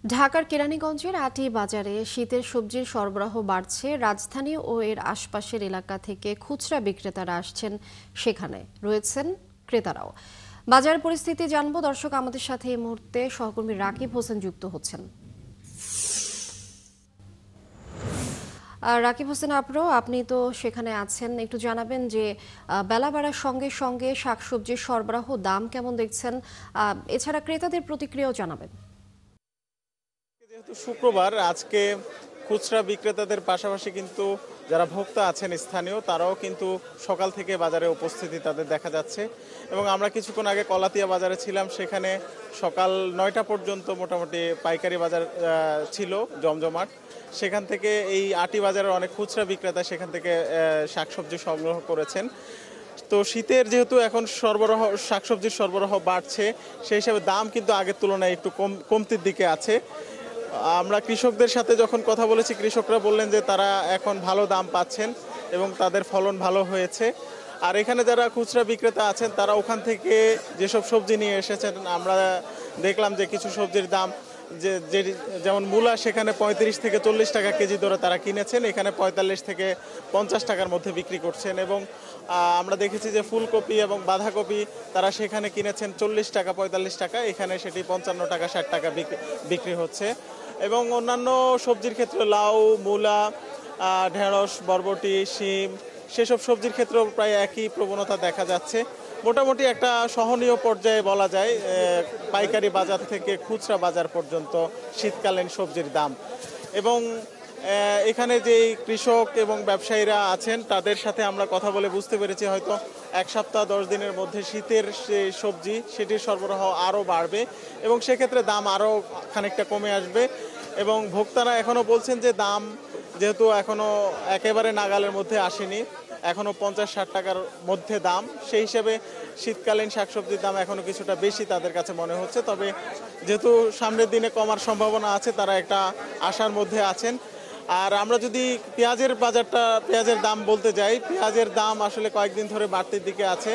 ঢাকার কেরানীগঞ্জের আটি বাজারে শীতের সবজির সরবরাহ বাড়ছে। রাজধানী ও এর আশপাশের এলাকা থেকে খুচরা বিক্রেতারা আসছেন, সেখানে রয়েছেন ক্রেতারাও। বাজার পরিস্থিতি জানবো দর্শক, আমাদের সাথে এই মুহূর্তে সহকর্মী রাকিব হোসেন যুক্ত হচ্ছেন। রাকিব হোসেন আপরো, আপনি তো সেখানে আছেন, একটু জানাবেন যে বেলা বাড়ার সঙ্গে সঙ্গে শাকসবজির সরবরাহ দাম কেমন দেখছেন, এছাড়া ক্রেতাদের প্রতিক্রিয়াও জানাবেন। যেহেতু শুক্রবার, আজকে খুচরা বিক্রেতাদের পাশাপাশি কিন্তু যারা ভোক্তা আছেন স্থানীয়, তারাও কিন্তু সকাল থেকে বাজারে উপস্থিতি তাদের দেখা যাচ্ছে। এবং আমরা কিছুক্ষণ আগে কলাতিয়া বাজারে ছিলাম, সেখানে সকাল 9টা পর্যন্ত মোটামুটি পাইকারি বাজার ছিল জমজমাট। সেখান থেকে এই আটি বাজারের অনেক খুচরা বিক্রেতা সেখান থেকে শাকসবজি সংগ্রহ করেছেন। তো শীতের যেহেতু এখন শাকসবজির সরবরাহ বাড়ছে, সেই হিসাবে দাম কিন্তু আগের তুলনায় একটু কমতির দিকে আছে। আমরা কৃষকদের সাথে যখন কথা বলেছি, কৃষকরা বললেন যে তারা এখন ভালো দাম পাচ্ছেন এবং তাদের ফলন ভালো হয়েছে। আর এখানে যারা খুচরা বিক্রেতা আছেন, তারা ওখান থেকে যেসব সবজি নিয়ে এসেছেন, আমরা দেখলাম যে কিছু সবজির দাম যেমন মূলা, সেখানে 35 থেকে 40 টাকা কেজি ধরে তারা কিনেছেন, এখানে 45 থেকে 50 টাকার মধ্যে বিক্রি করছেন। এবং আমরা দেখেছি যে ফুলকপি এবং বাঁধাকপি তারা সেখানে কিনেছেন 40 টাকা 45 টাকা, এখানে সেটি 55 টাকা 60 টাকা বিক্রি হচ্ছে। এবং অন্যান্য সবজির ক্ষেত্রে লাউ, মূলা, ঢেঁড়স, বরবটি, শিম, সেসব সবজির ক্ষেত্রেও প্রায় একই প্রবণতা দেখা যাচ্ছে। মোটামুটি একটা সহনীয় পর্যায়ে বলা যায়, পাইকারি বাজার থেকে খুচরা বাজার পর্যন্ত শীতকালীন সবজির দাম। এবং এখানে যে কৃষক এবং ব্যবসায়ীরা আছেন, তাদের সাথে আমরা কথা বলে বুঝতে পেরেছি হয়তো 1 সপ্তাহ 10 দিনের মধ্যে শীতের যে সবজি সেটির সরবরাহ আরও বাড়বে এবং সেক্ষেত্রে দাম আরও খানিকটা কমে আসবে। এবং ভোক্তারা এখনও বলছেন যে দাম যেহেতু এখনও একেবারে নাগালের মধ্যে আসেনি, এখনও 50-60 টাকার মধ্যে দাম, সেই হিসেবে শীতকালীন শাকসবজির দাম এখনও কিছুটা বেশি তাদের কাছে মনে হচ্ছে। তবে যেহেতু সামনের দিনে কমার সম্ভাবনা আছে, তারা একটা আশার মধ্যে আছেন। আর আমরা যদি পেঁয়াজের দাম বলতে যাই, পেঁয়াজের দাম আসলে কয়েকদিন ধরে বাড়তির দিকে আছে।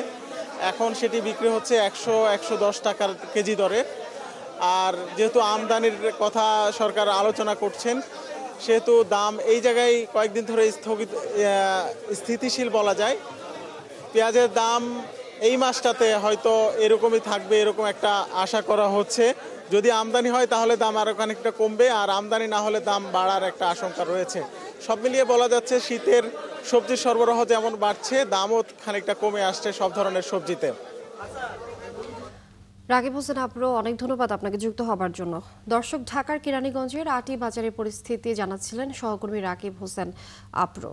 এখন সেটি বিক্রি হচ্ছে 100-110 টাকার কেজি দরে। আর যেহেতু আমদানির কথা সরকার আলোচনা করছেন, সেহেতু দাম এই জায়গায় কয়েকদিন ধরে স্থিতিশীল বলা যায়। পেঁয়াজের দাম এই মাসটাতে হয়তো এরকমই থাকবে, এরকম একটা আশা করা হচ্ছে। যদি আমদানি হয় তাহলে দাম আরও খানিকটা কমবে, আর আমদানি না হলে দাম বাড়ার একটা আশঙ্কা রয়েছে। সব মিলিয়ে বলা যাচ্ছে শীতের সবজির সরবরাহ যেমন বাড়ছে, দামও খানিকটা কমে আসছে সব ধরনের সবজিতে। রাকিব হোসেন আপরো, অনেক ধন্যবাদ আপনাকে যুক্ত হবার জন্য। দর্শক, ঢাকার কেরানীগঞ্জের আটি বাজারের পরিস্থিতি জানাচ্ছিলেন সহকর্মী রাকিব হোসেন আপরো।